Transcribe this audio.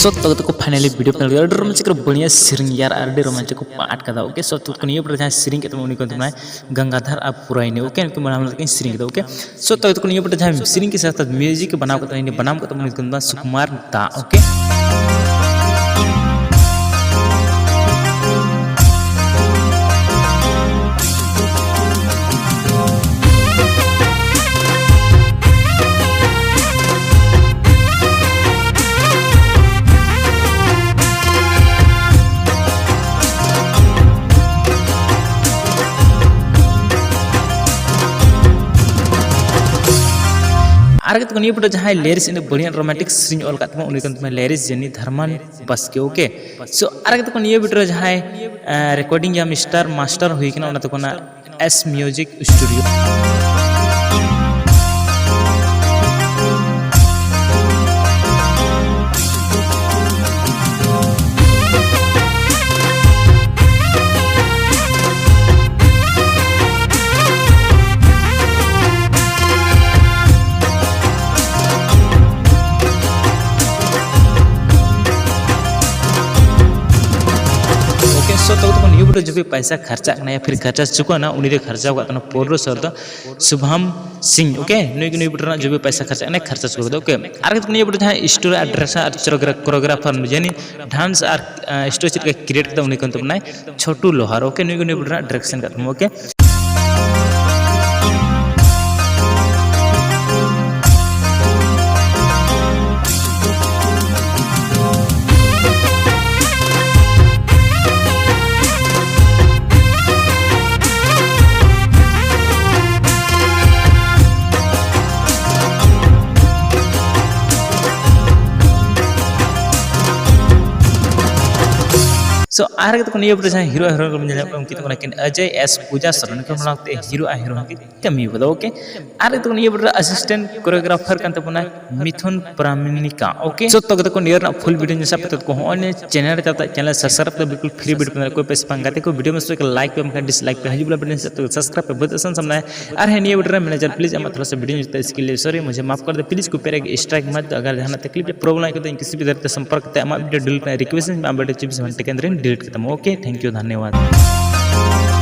सो तक को finally video बना रोमांचक बढ़िया सिरिंग यार आर रोमांचक को पाठ का ओके सो तक नियो पर जहां सिरिंग के उनी को गंगाधर आप पुराइने ओके इनको बनाम लेकिन सिरिंग ओके सो तक नियो पर जहां सिरिंग के साथ म्यूजिक बनाव करते इने बनाम करते उनी को सुकुमार दा ओके आरगत को नियो जहां लेरिस इन बढ़िया रोमांटिक सीन ऑल कातमा उनी को लेरिस जनी धर्मन बस के ओके सो आरगत को नियो बिटर जहां रिकॉर्डिंग या मिस्टर मास्टर हुई कि ना तो कोना एस म्यूजिक स्टूडियो सो तक नियो बिटर जो भी पैसा खर्चा करना या फिर खर्चा चुका ना उन्हीं खर्चा हुआ पोर्रो सर दो Shubham Singh okay neo bitter जो भी पैसा खर्चा करना खर्चा चुका ओके आर नियो बिटर जहां स्टोरी डायरेक्शन कोरियोग्राफर जनी डांस और स्टोरी चित्र क्रिएट करता उन्हीं को बनाए छोटू लोहार ओके नियो बिटर डायरेक्शन करता ओके सो आर तो नियो बिटर जहां हीरो हीरो को मिले उनकी तो लेकिन अजय एस पूजा सरन को बनाते हीरो आ हीरो की कमी होदा ओके आर तो नियो बिटर असिस्टेंट कोरियोग्राफर कांते बना मिथुन प्रामाणिका ओके सो तो नियो ना फुल वीडियो जैसा पता को होने चैनल का चैनल सब्सक्राइब तो बिल्कुल फ्री वीडियो में कोई पैसे पंगाते को वीडियो में से लाइक पे मका डिसलाइक पे हजूला वीडियो से तो सब्सक्राइब पे बहुत आसान समझना है और है नियो बिटर मैनेजर प्लीज हम थोड़ा सा वीडियो तो इसके लिए सॉरी मुझे माफ कर दे प्लीज को पेरे स्ट्राइक मत अगर जहां तकलीफ प्रॉब्लम है तो किसी भी तरह से संपर्क करते हम वीडियो डिलीट रिक्वेस्ट में हम वीडियो 24 घंटे के अंदर डिलीट करता हूं ओके थैंक यू धन्यवाद।